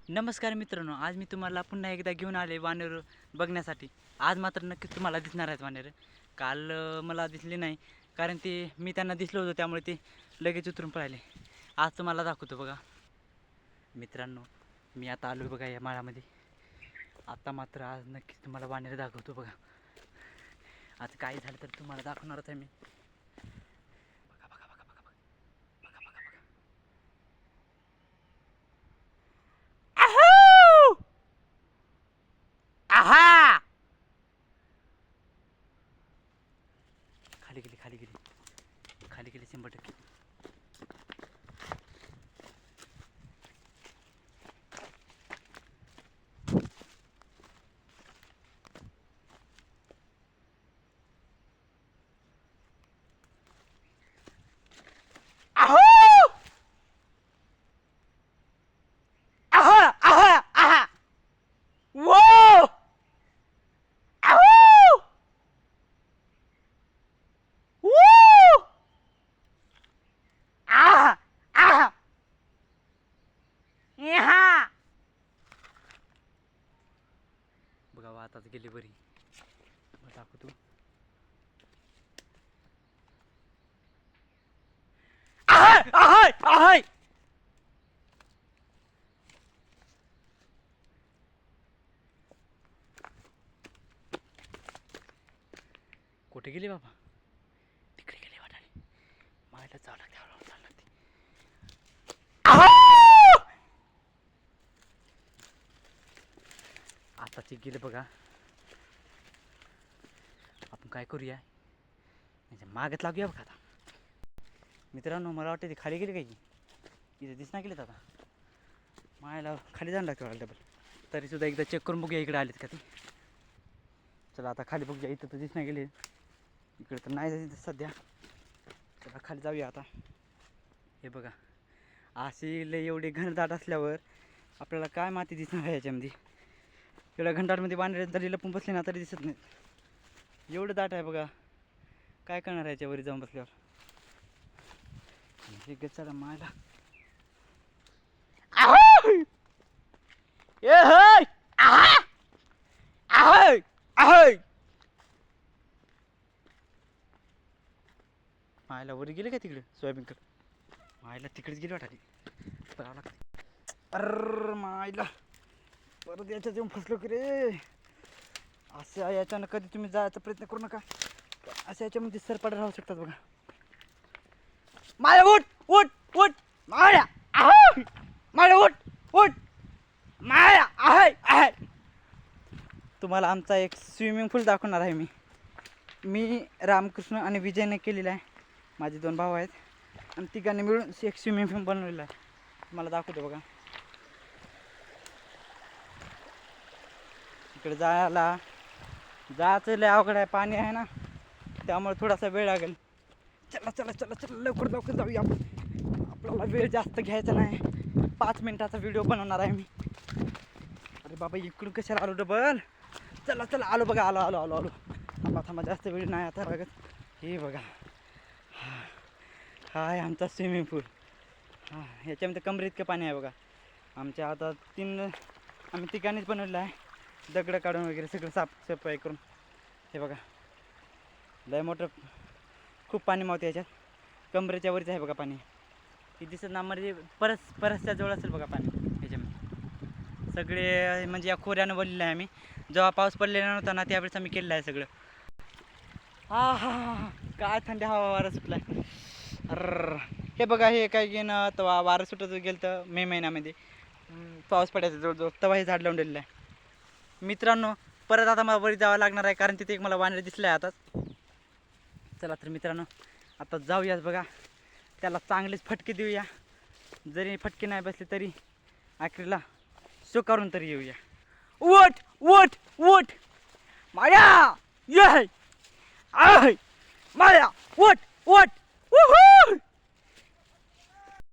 नमस्कार मित्रांनो, आज मी तुम्हाला पुन्हा एकदा घेऊन आले वानर बघण्यासाठी. आज मात्र नक्कीच तुम्हाला दिसणार आहेत वानर. काल मला दिसले नाही, कारण ते मी त्यांना दिसलो होतो त्यामुळे ते लगेच उतरून पळाले. आज तुम्हाला दाखवतो बघा मित्रांनो. मी आता आलो बघा या माळामध्ये. आता मात्र आज नक्कीच तुम्हाला वानर दाखवतो बघा. आज काय झालं तर तुम्हाला दाखवणारच आहे मी. बघा बघा बघा बघा बघा बघा बघा बघा. आहा! खाली गेली खाली गेली खाली गेली 100%. आहो! आहा! आहा! आहा! वो! आहो! वो! आहा! आहा! इहा! बघा आताच गेली बरी. मग दाखवतो. आहाय! आहाय! आहाय! कुठे गेली बाबा? तिकडे गेली वाटाणे. मायला जावं लागते, हळूहळू जावं लागते. आहा! आताची गेले बघा. आपण काय करूया, मागत लागूया बघा. आता मित्रांनो, मला वाटतं ती खाली गेली काही इथे दिसना गेलीत. आता मायला खाली जाणं लागतं डबल. तरी सुद्धा एकदा चेक करून बघूया इकडे आलेत का ते. चला आता खाली बघूया. इथं तर दिसना गेले, इकडे तर नाही सध्या. चला खाली जाऊया आता. हे बघा, अशी लय एवढी घनदाट असल्यावर आपल्याला काय माती दिसणार आहे याच्यामध्ये. एवढ्या घनदाटमध्ये बांधले जरी लपून बसले ना तरी दिसत नाहीत. एवढं दाट आहे बघा. काय करणार आहे याच्यावर जाऊन बसल्यावर. चला मायला. मायला वर गेले का तिकडे सोयाबीनकडे. मायला तिकडेच गेली वाटाली. बघावं लागतं. अर मायला परत याच्यात येऊन फसलो की रे. असं याच्यानं कधी तुम्ही जायचा प्रयत्न करू नका. असं याच्यामध्ये सरपाडे राहू शकतात बघा. माया उठ उठ उठ माया. माया उठ उठ माया. आहे आहे. तुम्हाला आमचा एक स्विमिंग पूल दाखवणार आहे मी रामकृष्ण आणि विजयने केलेला आहे. माझे 2 भाऊ आहेत आणि तिघांनी मिळून एक स्विमिंग पूल बनवलेला आहे. तुम्हाला दाखवतो बघा. इकडे जायचं लय अवघड आहे. पाणी आहे ना, त्यामुळे थोडासा वेळ लागेल. चला चला चला चला लवकर लवकर जाऊया आपण. आपल्याला वेळ जास्त घ्यायचा नाही. 5 मिनिटाचा व्हिडिओ बनवणार आहे मी. अरे बाबा, इकडून कशाला आलो डबल. चला चला आलो बघा. आलो आलो आलो आलो. थांबा थांबा, जास्त वेळ नाही आता लागत. हे बघा, हा आहे आमचा स्विमिंग पूल. हां, ह्याच्यामध्ये कमरे इतकं पाणी आहे बघा. आमच्या आता आम्ही ठिकाणीच बनवलं आहे. दगडं काढून वगैरे सगळं साफसफाई करून. हे बघा, लय मोठं खूप पाणी मावते याच्यात. कमरेच्या वरच आहे बघा पाणी. हे दिसत ना, म्हणजे परसच्या जवळ असेल बघा पाणी ह्याच्यामध्ये. सगळे म्हणजे या खोऱ्यानं बनलेलं आहे आम्ही. जेव्हा पाऊस पडलेला नव्हता ना त्यावेळेस आम्ही केलेलं आहे सगळं. हा हा हा, काय थंडी हवा वारं सुटलाय. अर हे बघा, हे काय घेणं तेव्हा वारं सुटत गेलं तर मे महिन्यामध्ये पाऊस पडायचा जवळजवळ, तेव्हा हे झाड लावून दिलेलं आहे. मित्रांनो, परत आता मला वरी जावं लागणार आहे, कारण तिथे एक मला वानर दिसलं आहे आताच. चला तर मित्रांनो, आता जाऊयाच बघा. त्याला चांगलेच फटके देऊया. जरी फटके नाही बसले तरी आखरीला स्वीकारून तरी येऊया. उठ उठ उठ माया. ये माया उठ उठ.